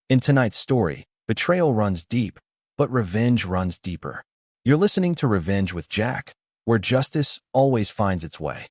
In tonight's story, betrayal runs deep, but revenge runs deeper. You're listening to Revenge with Jack, where justice always finds its way.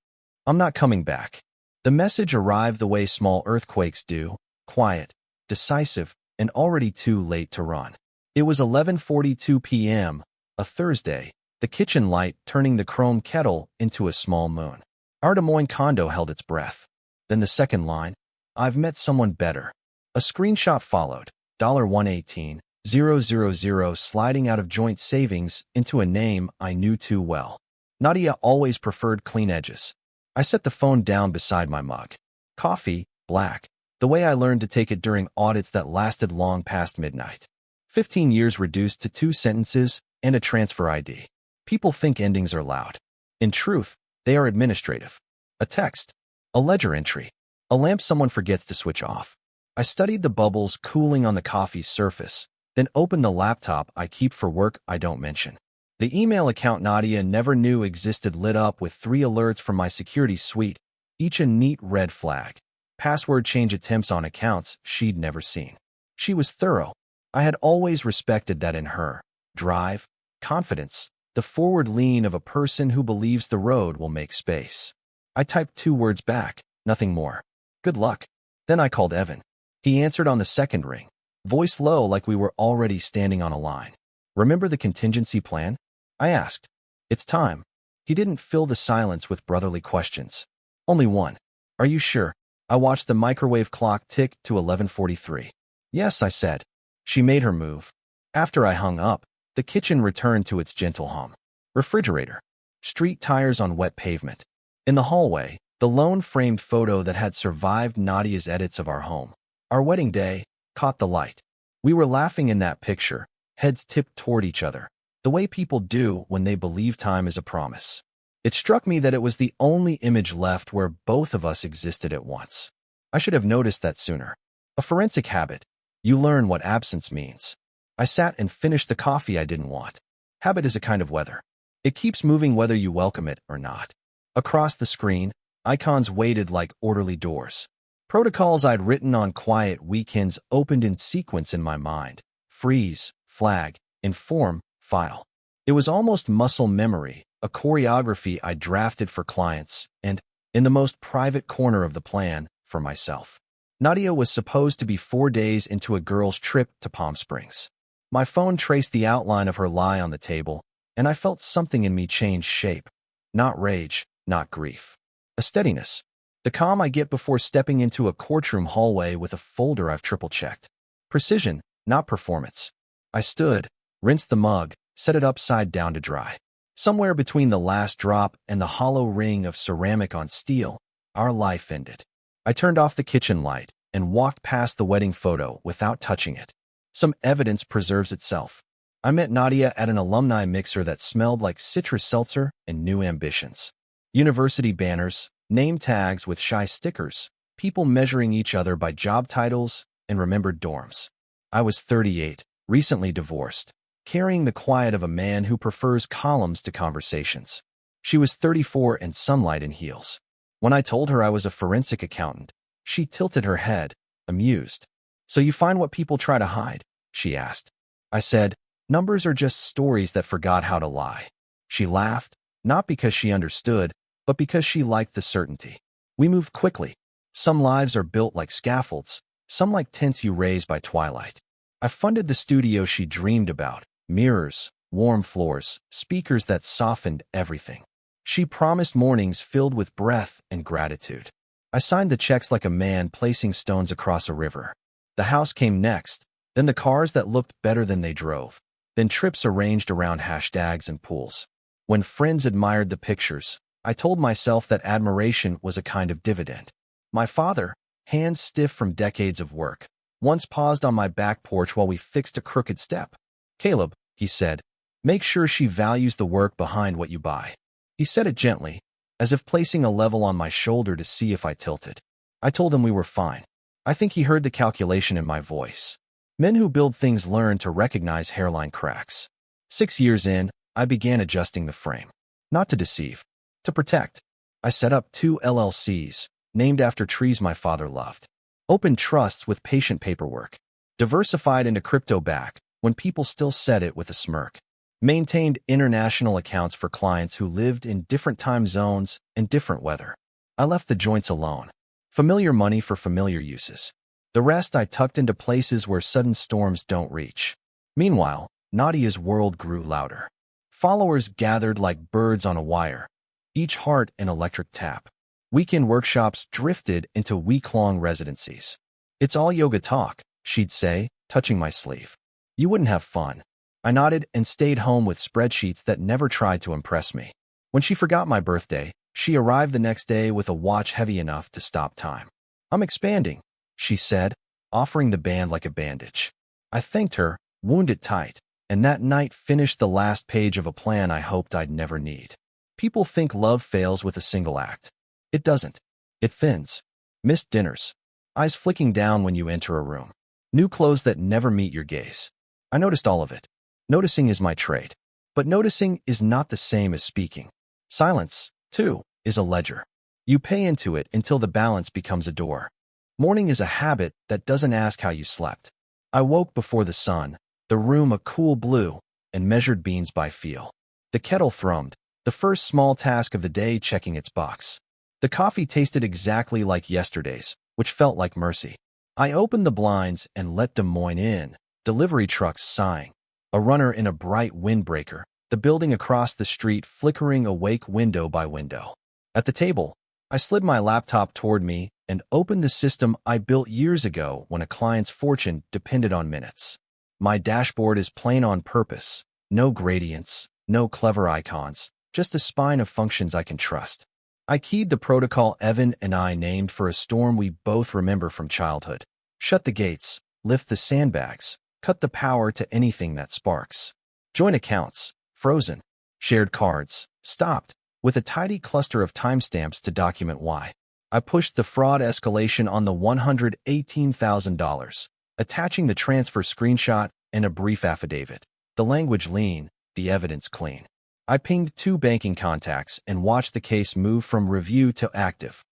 I'm not coming back. The message arrived the way small earthquakes do, quiet, decisive, and already too late to run. It was 11:42 p.m., a Thursday, the kitchen light turning the chrome kettle into a small moon. Our Des Moines condo held its breath. Then the second line, "I've met someone better." A screenshot followed, $118,000 sliding out of joint savings into a name I knew too well. Nadia always preferred clean edges. I set the phone down beside my mug. Coffee, black, the way I learned to take it during audits that lasted long past midnight. 15 years reduced to 2 sentences and a transfer ID. People think endings are loud. In truth, they are administrative. A text, a ledger entry, a lamp someone forgets to switch off. I studied the bubbles cooling on the coffee's surface, then opened the laptop I keep for work I don't mention. The email account Nadia never knew existed lit up with 3 alerts from my security suite, each a neat red flag. Password change attempts on accounts she'd never seen. She was thorough. I had always respected that in her. Drive, confidence, the forward lean of a person who believes the road will make space. I typed 2 words back, nothing more. Good luck. Then I called Evan. He answered on the second ring, voice low like we were already standing on a line. Remember the contingency plan? I asked. It's time. He didn't fill the silence with brotherly questions. Only one. Are you sure? I watched the microwave clock tick to 11:43. Yes, I said. She made her move. After I hung up, the kitchen returned to its gentle hum. Refrigerator. Street tires on wet pavement. In the hallway, the lone framed photo that had survived Nadia's edits of our home, our wedding day, caught the light. We were laughing in that picture, heads tipped toward each other, the way people do when they believe time is a promise. It struck me that it was the only image left where both of us existed at once. I should have noticed that sooner. A forensic habit. You learn what absence means. I sat and finished the coffee I didn't want. Habit is a kind of weather. It keeps moving whether you welcome it or not. Across the screen, icons waited like orderly doors. Protocols I'd written on quiet weekends opened in sequence in my mind. Freeze, flag, inform, file. It was almost muscle memory, a choreography I drafted for clients, and, in the most private corner of the plan, for myself. Nadia was supposed to be 4 days into a girl's trip to Palm Springs. My phone traced the outline of her lie on the table, and I felt something in me change shape. Not rage, not grief. A steadiness. The calm I get before stepping into a courtroom hallway with a folder I've triple-checked. Precision, not performance. I stood, rinsed the mug, set it upside down to dry. Somewhere between the last drop and the hollow ring of ceramic on steel, our life ended. I turned off the kitchen light and walked past the wedding photo without touching it. Some evidence preserves itself. I met Nadia at an alumni mixer that smelled like citrus seltzer and new ambitions. University banners, name tags with shy stickers, people measuring each other by job titles and remembered dorms. I was 38, recently divorced, carrying the quiet of a man who prefers columns to conversations. She was 34 and sunlight in heels. When I told her I was a forensic accountant, she tilted her head, amused. So you find what people try to hide? She asked. I said, numbers are just stories that forgot how to lie. She laughed, not because she understood, but because she liked the certainty. We moved quickly. Some lives are built like scaffolds, some like tents you raise by twilight. I funded the studio she dreamed about, mirrors, warm floors, speakers that softened everything. She promised mornings filled with breath and gratitude. I signed the checks like a man placing stones across a river. The house came next, then the cars that looked better than they drove, then trips arranged around hashtags and pools. When friends admired the pictures, I told myself that admiration was a kind of dividend. My father, hands stiff from decades of work, once paused on my back porch while we fixed a crooked step. Caleb, he said, make sure she values the work behind what you buy. He said it gently, as if placing a level on my shoulder to see if I tilted. I told him we were fine. I think he heard the calculation in my voice. Men who build things learn to recognize hairline cracks. 6 years in, I began adjusting the frame. Not to deceive, to protect. I set up 2 LLCs, named after trees my father loved. Opened trusts with patient paperwork. Diversified into crypto back when people still said it with a smirk. Maintained international accounts for clients who lived in different time zones and different weather. I left the joints alone. Familiar money for familiar uses. The rest I tucked into places where sudden storms don't reach. Meanwhile, Nadia's world grew louder. Followers gathered like birds on a wire, each heart an electric tap. Weekend workshops drifted into week-long residencies. "It's all yoga talk," she'd say, touching my sleeve. "You wouldn't have fun." I nodded and stayed home with spreadsheets that never tried to impress me. When she forgot my birthday, she arrived the next day with a watch heavy enough to stop time. "I'm expanding," she said, offering the band like a bandage. I thanked her, wound it tight, and that night finished the last page of a plan I hoped I'd never need. People think love fails with a single act. It doesn't. It thins. Missed dinners. Eyes flicking down when you enter a room. New clothes that never meet your gaze. I noticed all of it. Noticing is my trait. But noticing is not the same as speaking. Silence, too, is a ledger. You pay into it until the balance becomes a door. Morning is a habit that doesn't ask how you slept. I woke before the sun, the room a cool blue, and measured beans by feel. The kettle thrummed, the first small task of the day checking its box. The coffee tasted exactly like yesterday's, which felt like mercy. I opened the blinds and let Des Moines in, delivery trucks sighing, a runner in a bright windbreaker, the building across the street flickering awake window by window. At the table, I slid my laptop toward me and opened the system I built years ago when a client's fortune depended on minutes. My dashboard is plain on purpose, no gradients, no clever icons, just a spine of functions I can trust. I keyed the protocol Evan and I named for a storm we both remember from childhood. Shut the gates, lift the sandbags, cut the power to anything that sparks. Joint accounts, frozen. Shared cards, stopped, with a tidy cluster of timestamps to document why. I pushed the fraud escalation on the $118,000, attaching the transfer screenshot and a brief affidavit. The language lean, the evidence clean. I pinged 2 banking contacts and watched the case move from review to active.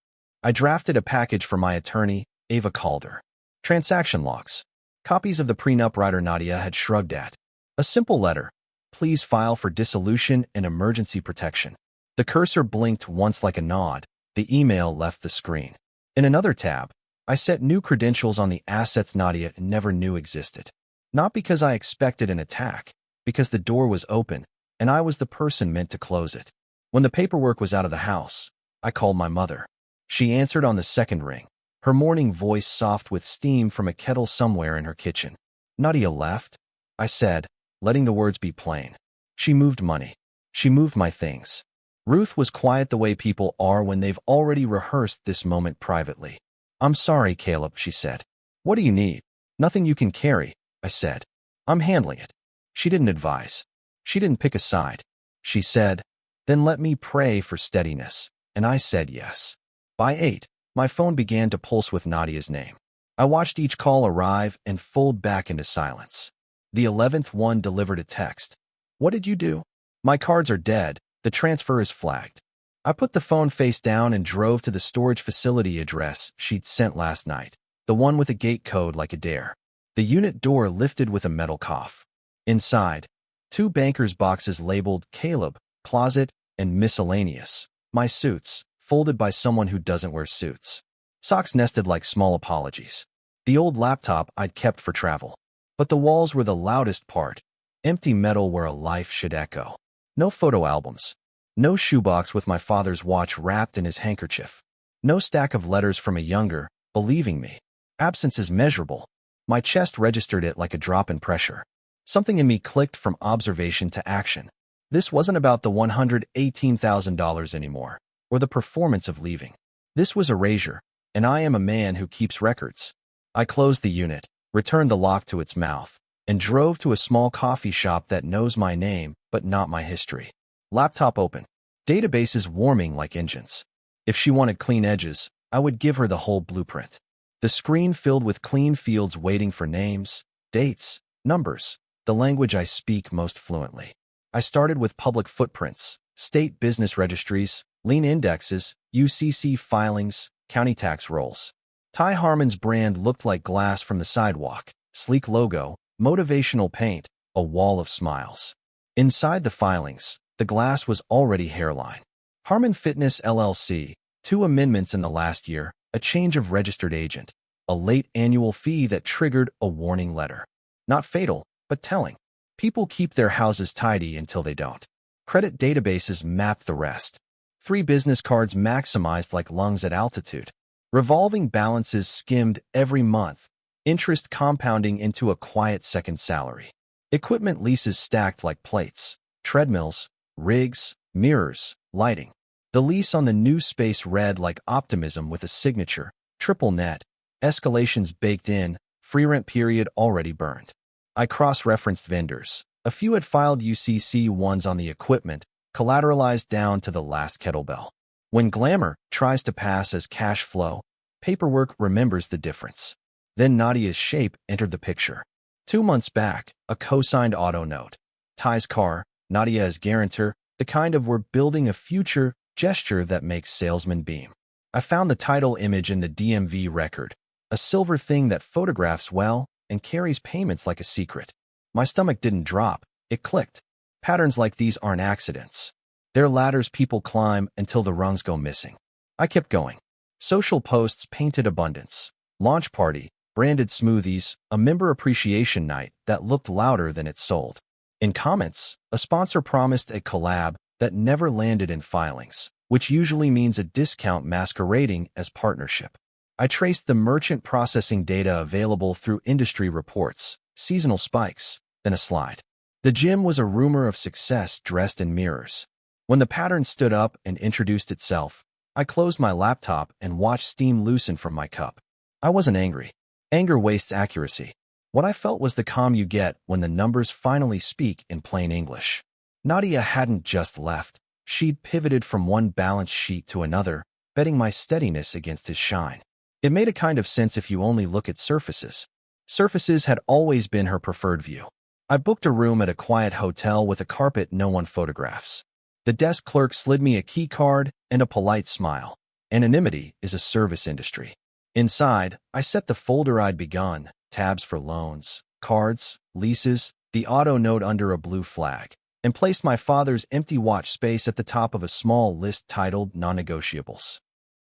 I drafted a package for my attorney, Ava Calder. Transaction logs. Copies of the prenup writer Nadia had shrugged at. A simple letter. Please file for dissolution and emergency protection. The cursor blinked once like a nod. The email left the screen. In another tab, I set new credentials on the assets Nadia never knew existed. Not because I expected an attack, because the door was open, and I was the person meant to close it. When the paperwork was out of the house, I called my mother. She answered on the second ring, her morning voice soft with steam from a kettle somewhere in her kitchen. "Nadia left," I said, letting the words be plain. "She moved money. She moved my things." Ruth was quiet the way people are when they've already rehearsed this moment privately. "I'm sorry, Caleb," she said. "What do you need?" "Nothing you can carry," I said. "I'm handling it." She didn't advise. She didn't pick a side. She said, "Then let me pray for steadiness." And I said yes. By 8, my phone began to pulse with Nadia's name. I watched each call arrive and fold back into silence. The 11th one delivered a text. "What did you do?" "My cards are dead. The transfer is flagged." I put the phone face down and drove to the storage facility address she'd sent last night, the one with a gate code like a dare. The unit door lifted with a metal cough. Inside, 2 bankers' boxes labeled Caleb, Closet, and Miscellaneous. My suits, folded by someone who doesn't wear suits. Socks nested like small apologies. The old laptop I'd kept for travel. But the walls were the loudest part. Empty metal where a life should echo. No photo albums. No shoebox with my father's watch wrapped in his handkerchief. No stack of letters from a younger, believing me. Absence is measurable. My chest registered it like a drop in pressure. Something in me clicked from observation to action. This wasn't about the $118,000 anymore, or the performance of leaving. This was erasure, and I am a man who keeps records. I closed the unit, returned the lock to its mouth, and drove to a small coffee shop that knows my name but not my history. Laptop open. Databases warming like engines. If she wanted clean edges, I would give her the whole blueprint. The screen filled with clean fields waiting for names, dates, numbers, the language I speak most fluently. I started with public footprints, state business registries, lien indexes, UCC filings, county tax rolls. Ty Harmon's brand looked like glass from the sidewalk. sleek logo, motivational paint, a wall of smiles. Inside the filings, the glass was already hairline. Harmon Fitness LLC, 2 amendments in the last year, a change of registered agent, a late annual fee that triggered a warning letter. Not fatal, but telling. People keep their houses tidy until they don't. Credit databases map the rest. 3 business cards maximized like lungs at altitude. Revolving balances skimmed every month, interest compounding into a quiet second salary. Equipment leases stacked like plates. Treadmills, rigs, mirrors, lighting. The lease on the new space read like optimism with a signature, triple net, escalations baked in, free rent period already burned. I cross-referenced vendors. A few had filed UCC ones on the equipment, collateralized down to the last kettlebell. When glamour tries to pass as cash flow, paperwork remembers the difference. Then Nadia's shape entered the picture. 2 months back, a co-signed auto note. Ty's car, Nadia as guarantor, the kind of "we're building a future" gesture that makes salesmen beam. I found the title image in the DMV record, a silver thing that photographs well and carries payments like a secret. My stomach didn't drop, it clicked. Patterns like these aren't accidents. They're ladders people climb until the rungs go missing. I kept going. Social posts painted abundance. Launch party, branded smoothies, a member appreciation night that looked louder than it sold. In comments, a sponsor promised a collab that never landed in filings, which usually means a discount masquerading as partnership. I traced the merchant processing data available through industry reports, seasonal spikes, then a slide. The gym was a rumor of success dressed in mirrors. When the pattern stood up and introduced itself, I closed my laptop and watched steam loosen from my cup. I wasn't angry. Anger wastes accuracy. What I felt was the calm you get when the numbers finally speak in plain English. Nadia hadn't just left. She'd pivoted from one balance sheet to another, betting my steadiness against his shine. It made a kind of sense if you only look at surfaces. Surfaces had always been her preferred view. I booked a room at a quiet hotel with a carpet no one photographs. The desk clerk slid me a key card and a polite smile. Anonymity is a service industry. Inside, I set the folder I'd begun, tabs for loans, cards, leases, the auto note under a blue flag, and placed my father's empty watch space at the top of a small list titled Non-Negotiables.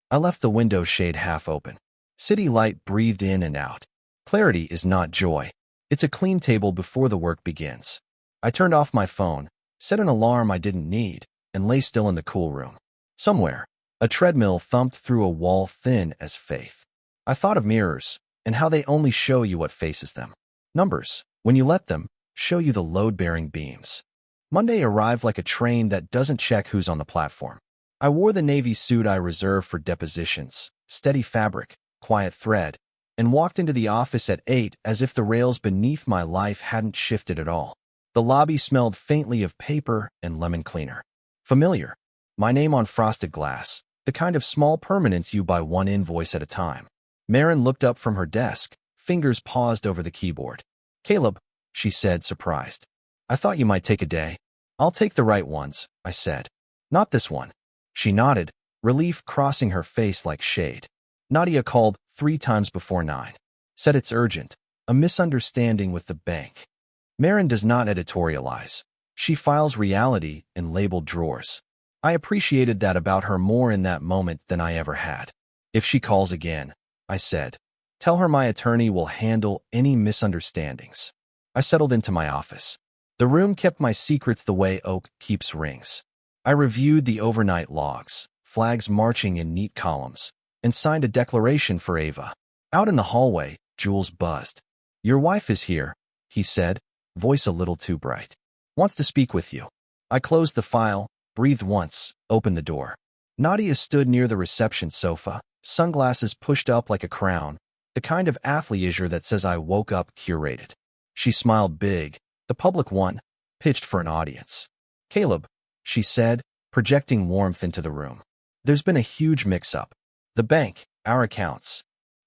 I left the window shade half open. City light breathed in and out. Clarity is not joy. It's a clean table before the work begins. I turned off my phone, set an alarm I didn't need, and lay still in the cool room. Somewhere, a treadmill thumped through a wall thin as faith. I thought of mirrors, and how they only show you what faces them. Numbers, when you let them, show you the load-bearing beams. Monday arrived like a train that doesn't check who's on the platform. I wore the navy suit I reserved for depositions, steady fabric, quiet thread, and walked into the office at 8 as if the rails beneath my life hadn't shifted at all. The lobby smelled faintly of paper and lemon cleaner. Familiar. My name on frosted glass, the kind of small permanence you buy one invoice at a time. Marin looked up from her desk, fingers paused over the keyboard. "Caleb," she said, surprised. "I thought you might take a day." "I'll take the right ones," I said. "Not this one." She nodded, relief crossing her face like shade. "Nadia called 3 times before 9. Said it's urgent. A misunderstanding with the bank." Marin does not editorialize. She files reality in labeled drawers. I appreciated that about her more in that moment than I ever had. "If she calls again," I said, "tell her my attorney will handle any misunderstandings." I settled into my office. The room kept my secrets the way oak keeps rings. I reviewed the overnight logs, flags marching in neat columns, and signed a declaration for Ava. Out in the hallway, Jules buzzed. "Your wife is here," he said, voice a little too bright. "Wants to speak with you." I closed the file, breathed once, opened the door. Nadia stood near the reception sofa, sunglasses pushed up like a crown, the kind of athleisure that says I woke up curated. She smiled big, the public one, pitched for an audience. "Caleb," she said, projecting warmth into the room. "There's been a huge mix-up. The bank, our accounts."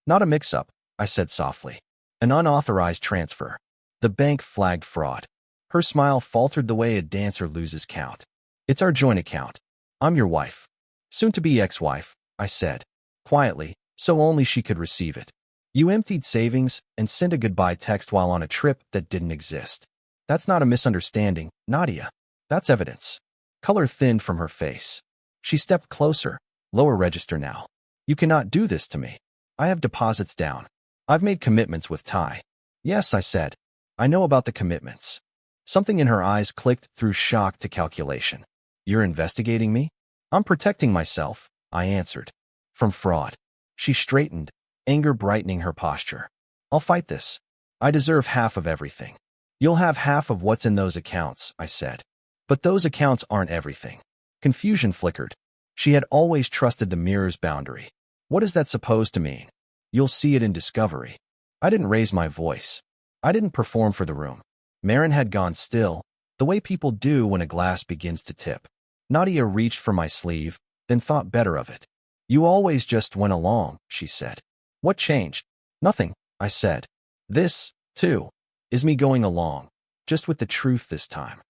"Not a mix-up," I said softly. "An unauthorized transfer." The bank flagged fraud. Her smile faltered the way a dancer loses count. "It's our joint account. I'm your wife." "Soon-to-be ex-wife," I said, quietly, so only she could receive it. You emptied savings and sent a goodbye text while on a trip that didn't exist. That's not a misunderstanding, Nadia. That's evidence. Color thinned from her face. She stepped closer. Lower register now. You cannot do this to me. I have deposits down. I've made commitments with Ty. Yes, I said. I know about the commitments. Something in her eyes clicked through shock to calculation. You're investigating me? I'm protecting myself, I answered. From fraud. She straightened, anger brightening her posture. I'll fight this. I deserve half of everything. You'll have half of what's in those accounts, I said. But those accounts aren't everything. Confusion flickered. She had always trusted the mirror's boundary. What is that supposed to mean? You'll see it in discovery. I didn't raise my voice. I didn't perform for the room. Marin had gone still, the way people do when a glass begins to tip. Nadia reached for my sleeve, then thought better of it. You always just went along, she said. What changed? Nothing, I said. This, too, is me going along, just with the truth this time.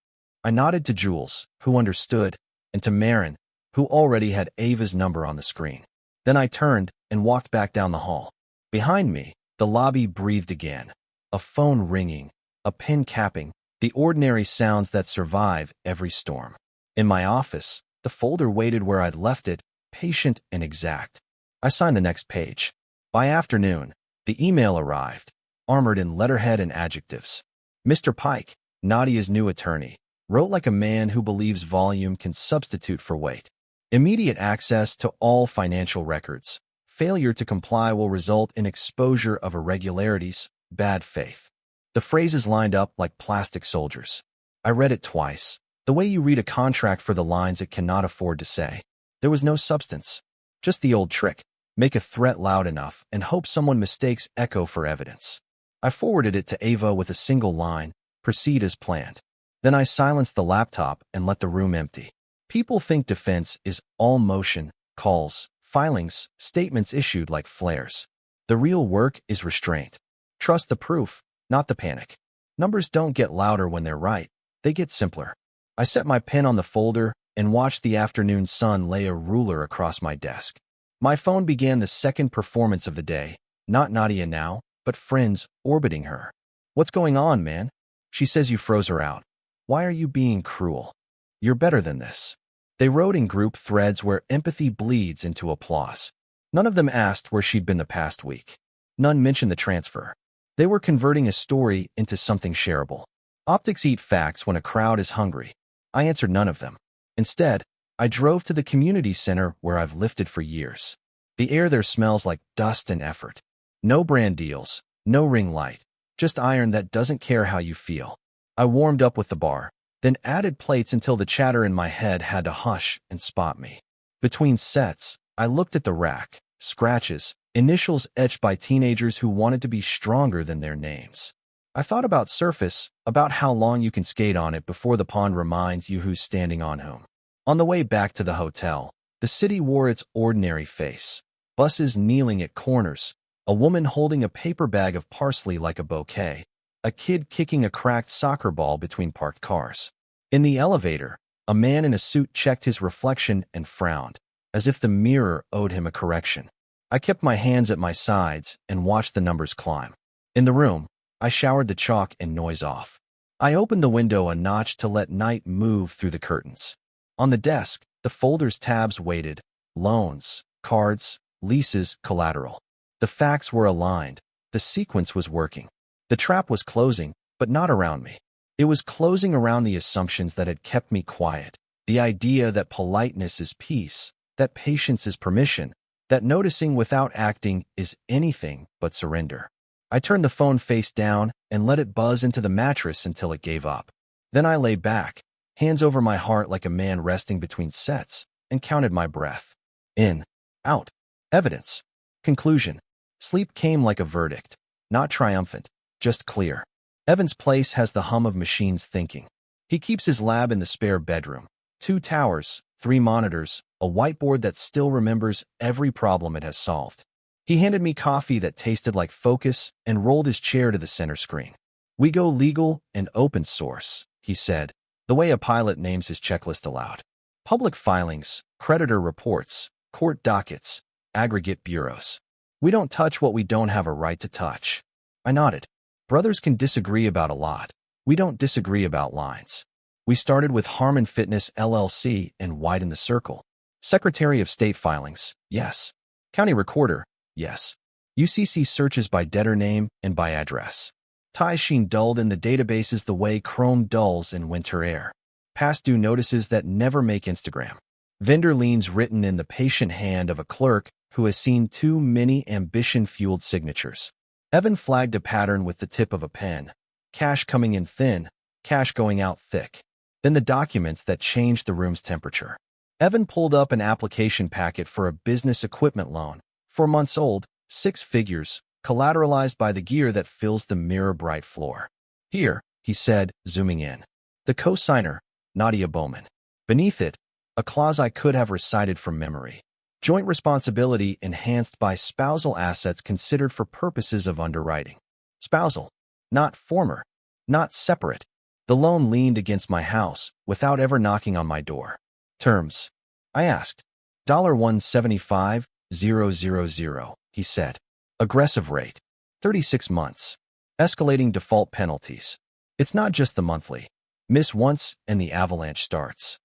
I nodded to Jules, who understood, and to Marin, who already had Ava's number on the screen. Then I turned and walked back down the hall. Behind me, the lobby breathed again. A phone ringing, a pen capping, the ordinary sounds that survive every storm. In my office, the folder waited where I'd left it, patient and exact. I signed the next page. By afternoon, the email arrived, armored in letterhead and adjectives. Mr. Pike, Nadia's new attorney, wrote like a man who believes volume can substitute for weight. Immediate access to all financial records. Failure to comply will result in exposure of irregularities, bad faith. The phrases lined up like plastic soldiers. I read it twice, the way you read a contract for the lines it cannot afford to say. There was no substance, just the old trick. Make a threat loud enough and hope someone mistakes echo for evidence. I forwarded it to Ava with a single line, proceed as planned. Then I silenced the laptop and let the room empty. People think defense is all motion, calls, filings, statements issued like flares. The real work is restraint. Trust the proof, not the panic. Numbers don't get louder when they're right, they get simpler. I set my pen on the folder and watched the afternoon sun lay a ruler across my desk. My phone began the second performance of the day, not Nadia now, but friends orbiting her. What's going on, man? She says you froze her out. Why are you being cruel? You're better than this. They wrote in group threads where empathy bleeds into applause. None of them asked where she'd been the past week. None mentioned the transfer. They were converting a story into something shareable. Optics eat facts when a crowd is hungry. I answered none of them. Instead, I drove to the community center where I've lifted for years. The air there smells like dust and effort. No brand deals, no ring light, just iron that doesn't care how you feel. I warmed up with the bar, then added plates until the chatter in my head had to hush and spot me. Between sets, I looked at the rack, scratches, initials etched by teenagers who wanted to be stronger than their names. I thought about surface, about how long you can skate on it before the pond reminds you who's standing on whom. On the way back to the hotel, the city wore its ordinary face. Buses kneeling at corners, a woman holding a paper bag of parsley like a bouquet, a kid kicking a cracked soccer ball between parked cars. In the elevator, a man in a suit checked his reflection and frowned, as if the mirror owed him a correction. I kept my hands at my sides and watched the numbers climb. In the room, I showered the chalk and noise off. I opened the window a notch to let night move through the curtains. On the desk, the folder's tabs waited: loans, cards, leases, collateral. The facts were aligned. The sequence was working. The trap was closing, but not around me. It was closing around the assumptions that had kept me quiet. The idea that politeness is peace, that patience is permission, that noticing without acting is anything but surrender. I turned the phone face down and let it buzz into the mattress until it gave up. Then I lay back, hands over my heart like a man resting between sets, and counted my breath. In, out, evidence, conclusion. Sleep came like a verdict, not triumphant, just clear. Evan's place has the hum of machines thinking. He keeps his lab in the spare bedroom. 2 towers, 3 monitors, a whiteboard that still remembers every problem it has solved. He handed me coffee that tasted like focus and rolled his chair to the center screen. We go legal and open source, he said, the way a pilot names his checklist aloud. Public filings, creditor reports, court dockets, aggregate bureaus. We don't touch what we don't have a right to touch. I nodded. Brothers can disagree about a lot. We don't disagree about lines. We started with Harmon Fitness LLC and widened the circle. Secretary of State filings, yes. County recorder, yes. UCC searches by debtor name and by address. Ty Sheen dulled in the databases the way Chrome dulls in winter air. Past due notices that never make Instagram. Vendor liens written in the patient hand of a clerk who has seen too many ambition-fueled signatures. Evan flagged a pattern with the tip of a pen. Cash coming in thin, cash going out thick. Then the documents that changed the room's temperature. Evan pulled up an application packet for a business equipment loan, 4 months old, 6 figures, collateralized by the gear that fills the mirror-bright floor. Here, he said, zooming in. The co-signer, Nadia Bowman. Beneath it, a clause I could have recited from memory. Joint responsibility enhanced by spousal assets considered for purposes of underwriting. Spousal, not former, not separate. The loan leaned against my house without ever knocking on my door. Terms. I asked. $175,000, he said. Aggressive rate. 36 months. Escalating default penalties. It's not just the monthly. Miss once and the avalanche starts.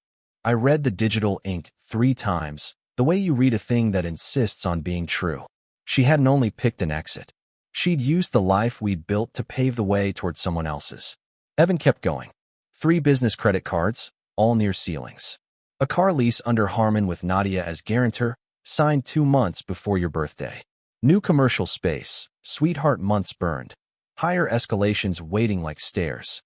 I read the digital ink 3 times, the way you read a thing that insists on being true. She hadn't only picked an exit. She'd used the life we'd built to pave the way toward someone else's. Evan kept going. 3 business credit cards, all near ceilings. A car lease under Harmon with Nadia as guarantor, signed 2 months before your birthday. New commercial space, sweetheart months burned. Higher escalations waiting like stairs.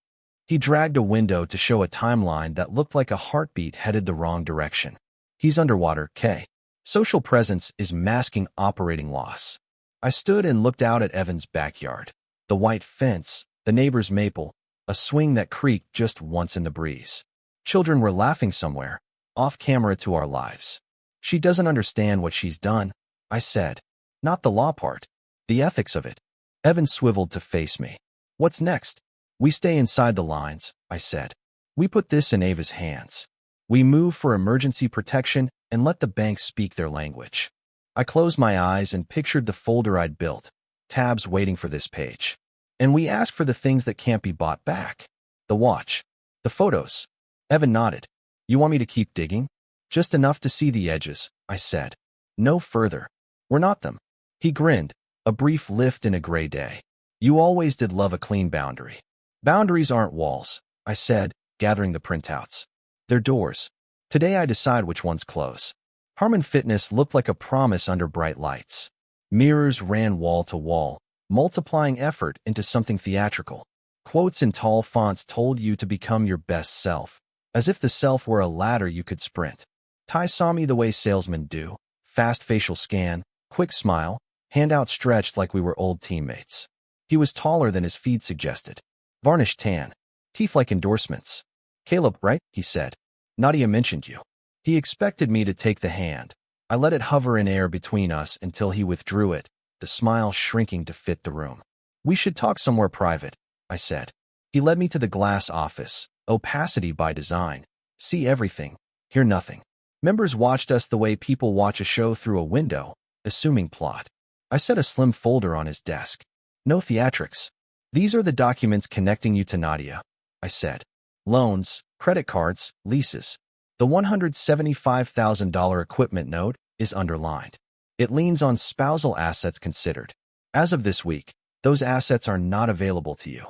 He dragged a window to show a timeline that looked like a heartbeat headed the wrong direction. He's underwater, K. Social presence is masking operating loss. I stood and looked out at Evan's backyard. The white fence, the neighbor's maple, a swing that creaked just once in the breeze. Children were laughing somewhere, off camera to our lives. She doesn't understand what she's done, I said. Not the law part, the ethics of it. Evan swiveled to face me. What's next? We stay inside the lines, I said. We put this in Ava's hands. We move for emergency protection and let the banks speak their language. I closed my eyes and pictured the folder I'd built, tabs waiting for this page. And we ask for the things that can't be bought back. The watch. The photos. Evan nodded. You want me to keep digging? Just enough to see the edges, I said. No further. We're not them. He grinned, a brief lift in a gray day. You always did love a clean boundary. Boundaries aren't walls, I said, gathering the printouts. They're doors. Today I decide which ones close. Harmon Fitness looked like a promise under bright lights. Mirrors ran wall to wall, multiplying effort into something theatrical. Quotes in tall fonts told you to become your best self, as if the self were a ladder you could sprint. Ty saw me the way salesmen do, fast facial scan, quick smile, hand outstretched like we were old teammates. He was taller than his feed suggested. Varnished tan. Teeth like endorsements. Caleb, right? He said. Nadia mentioned you. He expected me to take the hand. I let it hover in air between us until he withdrew it, the smile shrinking to fit the room. We should talk somewhere private, I said. He led me to the glass office, opacity by design. See everything, hear nothing. Members watched us the way people watch a show through a window, assuming plot. I set a slim folder on his desk. No theatrics. These are the documents connecting you to Nadia, I said. Loans, credit cards, leases. The $175,000 equipment note is underlined. It leans on spousal assets considered. As of this week, those assets are not available to you.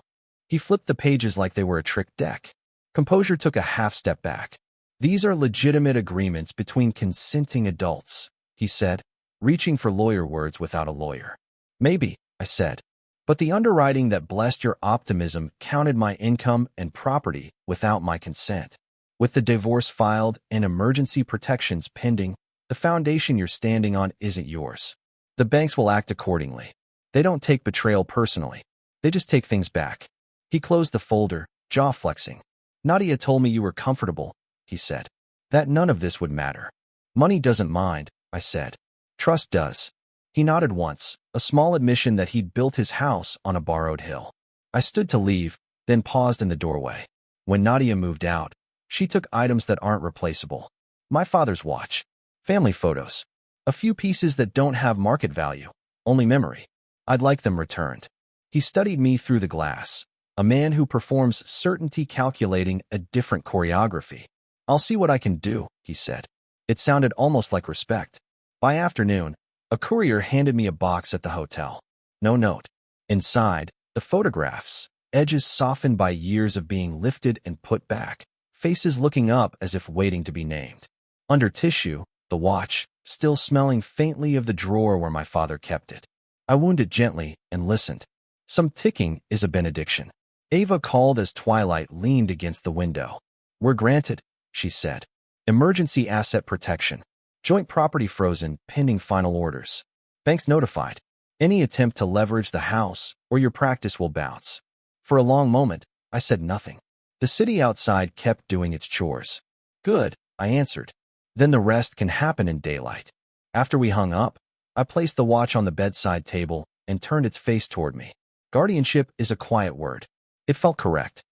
He flipped the pages like they were a trick deck. Composure took a half step back. These are legitimate agreements between consenting adults, he said, reaching for lawyer words without a lawyer. Maybe, I said. But the underwriting that blessed your optimism counted my income and property without my consent. With the divorce filed and emergency protections pending, the foundation you're standing on isn't yours. The banks will act accordingly. They don't take betrayal personally. They just take things back. He closed the folder, jaw flexing. Nadia told me you were comfortable, he said. That none of this would matter. Money doesn't mind, I said. Trust does. He nodded once, a small admission that he'd built his house on a borrowed hill. I stood to leave, then paused in the doorway. When Nadia moved out, she took items that aren't replaceable. My father's watch, family photos, a few pieces that don't have market value. Only memory. I'd like them returned. He studied me through the glass, a man who performs certainty calculating a different choreography. I'll see what I can do, he said. It sounded almost like respect. By afternoon, a courier handed me a box at the hotel. No note. Inside, the photographs, edges softened by years of being lifted and put back, faces looking up as if waiting to be named. Under tissue, the watch, still smelling faintly of the drawer where my father kept it. I wound it gently and listened. Some ticking is a benediction. Ava called as twilight leaned against the window. We're granted, she said. Emergency asset protection. Joint property frozen pending final orders. Banks notified. Any attempt to leverage the house or your practice will bounce. For a long moment, I said nothing. The city outside kept doing its chores. Good, I answered. Then the rest can happen in daylight. After we hung up, I placed the watch on the bedside table and turned its face toward me. Guardianship is a quiet word. It felt correct.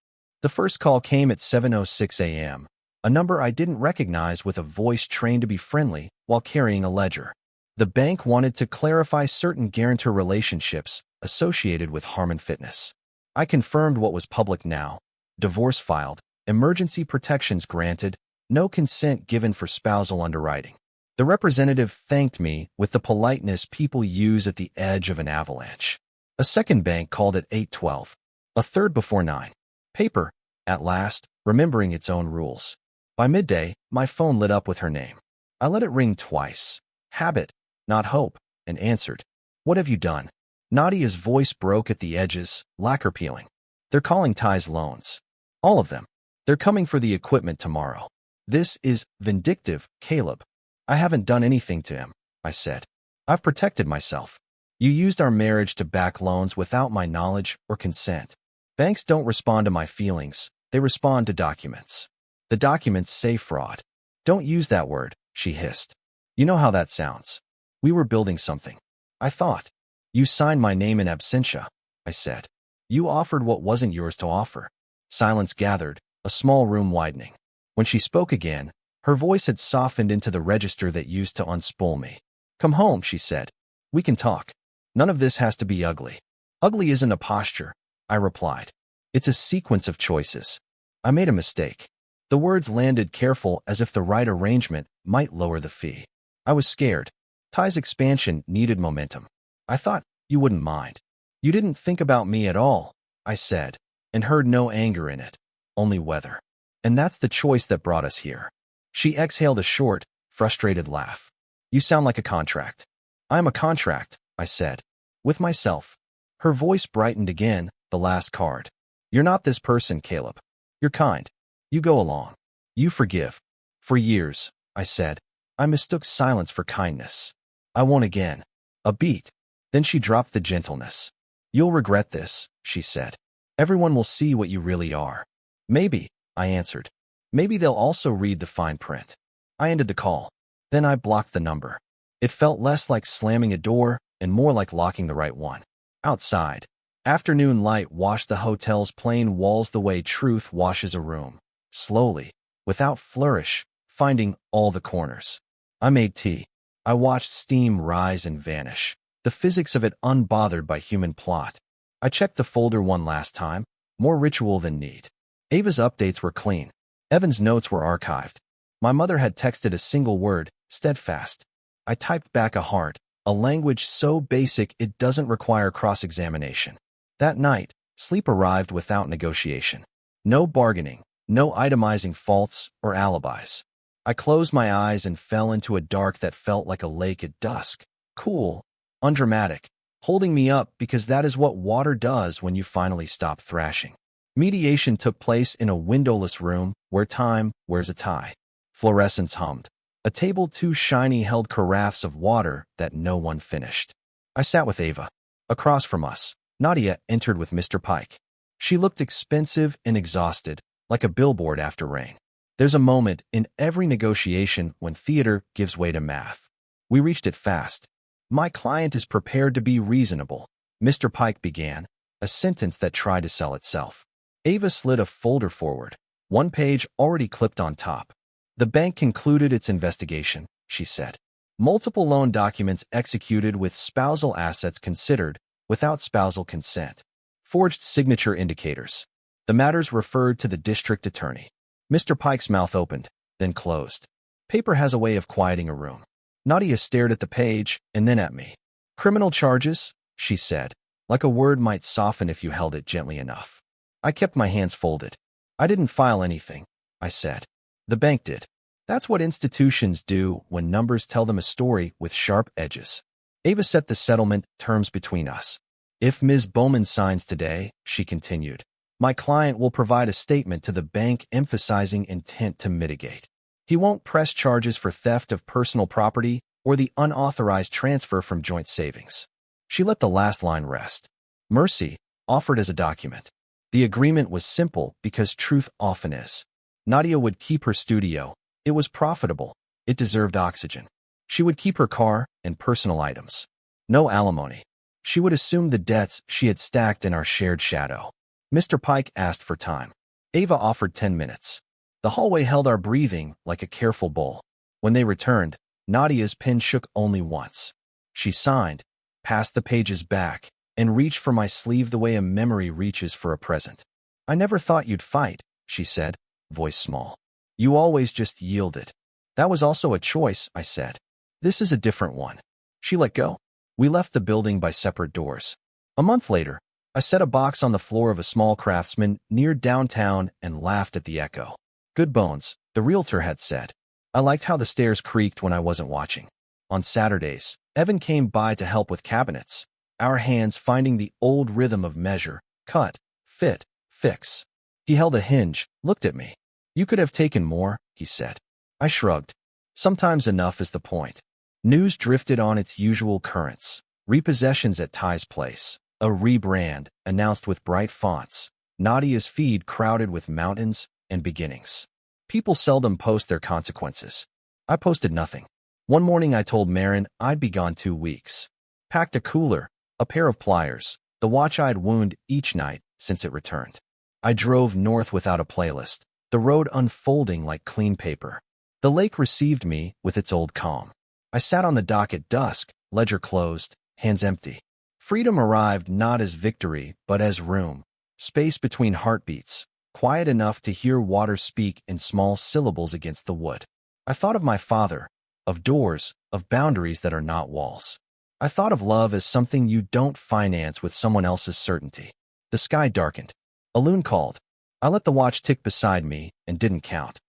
The first call came at 7:06 a.m., a number I didn't recognize with a voice trained to be friendly while carrying a ledger. The bank wanted to clarify certain guarantor relationships associated with Harmon Fitness. I confirmed what was public now. Divorce filed, emergency protections granted, no consent given for spousal underwriting. The representative thanked me with the politeness people use at the edge of an avalanche. A second bank called at 8:12, a third before 9. Paper, at last, remembering its own rules. By midday, my phone lit up with her name. I let it ring twice. Habit, not hope, and answered. What have you done? Nadia's voice broke at the edges, lacquer peeling. They're calling Ty's loans. All of them. They're coming for the equipment tomorrow. This is vindictive, Caleb. I haven't done anything to him, I said. I've protected myself. You used our marriage to back loans without my knowledge or consent. Banks don't respond to my feelings. They respond to documents. The documents say fraud. Don't use that word, she hissed. You know how that sounds. We were building something. I thought. You signed my name in absentia, I said. You offered what wasn't yours to offer. Silence gathered, a small room widening. When she spoke again, her voice had softened into the register that used to unspool me. Come home, she said. We can talk. None of this has to be ugly. Ugly isn't a posture, I replied. It's a sequence of choices. I made a mistake. The words landed careful as if the right arrangement might lower the fee. I was scared. Ty's expansion needed momentum. I thought you wouldn't mind. You didn't think about me at all, I said, and heard no anger in it, only weather. And that's the choice that brought us here. She exhaled a short, frustrated laugh. You sound like a contract. I'm a contract, I said. With myself. Her voice brightened again, the last card. You're not this person, Caleb. You're kind. You go along. You forgive. For years, I said, I mistook silence for kindness. I won't again. A beat. Then she dropped the gentleness. You'll regret this, she said. Everyone will see what you really are. Maybe, I answered. Maybe they'll also read the fine print. I ended the call. Then I blocked the number. It felt less like slamming a door and more like locking the right one. Outside, afternoon light washed the hotel's plain walls the way truth washes a room. Slowly, without flourish, finding all the corners. I made tea. I watched steam rise and vanish, the physics of it unbothered by human plot. I checked the folder one last time, more ritual than need. Ava's updates were clean. Evan's notes were archived. My mother had texted a single word, steadfast. I typed back a heart, a language so basic it doesn't require cross-examination. That night, sleep arrived without negotiation. No bargaining. No itemizing faults or alibis. I closed my eyes and fell into a dark that felt like a lake at dusk. Cool, undramatic, holding me up because that is what water does when you finally stop thrashing. Mediation took place in a windowless room where time wears a tie. Fluorescence hummed. A table too shiny held carafes of water that no one finished. I sat with Ava. Across from us, Nadia entered with Mr. Pike. She looked expensive and exhausted, like a billboard after rain. There's a moment in every negotiation when theater gives way to math. We reached it fast. My client is prepared to be reasonable, Mr. Pike began, a sentence that tried to sell itself. Ava slid a folder forward, one page already clipped on top. The bank concluded its investigation, she said. Multiple loan documents executed with spousal assets considered without spousal consent. Forged signature indicators. The matters referred to the district attorney. Mr. Pike's mouth opened, then closed. Paper has a way of quieting a room. Nadia stared at the page and then at me. Criminal charges, she said, like a word might soften if you held it gently enough. I kept my hands folded. I didn't file anything, I said. The bank did. That's what institutions do when numbers tell them a story with sharp edges. Ava set the settlement terms between us. If Ms. Bowman signs today, she continued, my client will provide a statement to the bank emphasizing intent to mitigate. He won't press charges for theft of personal property or the unauthorized transfer from joint savings. She let the last line rest. Mercy, offered as a document. The agreement was simple because truth often is. Nadia would keep her studio. It was profitable. It deserved oxygen. She would keep her car and personal items. No alimony. She would assume the debts she had stacked in our shared shadow. Mr. Pike asked for time. Ava offered 10 minutes. The hallway held our breathing like a careful bowl. When they returned, Nadia's pen shook only once. She signed, passed the pages back, and reached for my sleeve the way a memory reaches for a present. I never thought you'd fight, she said, voice small. You always just yielded. That was also a choice, I said. This is a different one. She let go. We left the building by separate doors. A month later, I set a box on the floor of a small craftsman near downtown and laughed at the echo. Good bones, the realtor had said. I liked how the stairs creaked when I wasn't watching. On Saturdays, Evan came by to help with cabinets, our hands finding the old rhythm of measure, cut, fit, fix. He held a hinge, looked at me. You could have taken more, he said. I shrugged. Sometimes enough is the point. News drifted on its usual currents. Repossessions at Ty's place. A rebrand, announced with bright fonts. Nadia's feed crowded with mountains and beginnings. People seldom post their consequences. I posted nothing. One morning I told Marin I'd be gone 2 weeks. Packed a cooler, a pair of pliers, the watch I'd wound each night since it returned. I drove north without a playlist, the road unfolding like clean paper. The lake received me with its old calm. I sat on the dock at dusk, ledger closed, hands empty. Freedom arrived not as victory, but as room, space between heartbeats, quiet enough to hear water speak in small syllables against the wood. I thought of my father, of doors, of boundaries that are not walls. I thought of love as something you don't finance with someone else's certainty. The sky darkened. A loon called. I let the watch tick beside me and didn't count.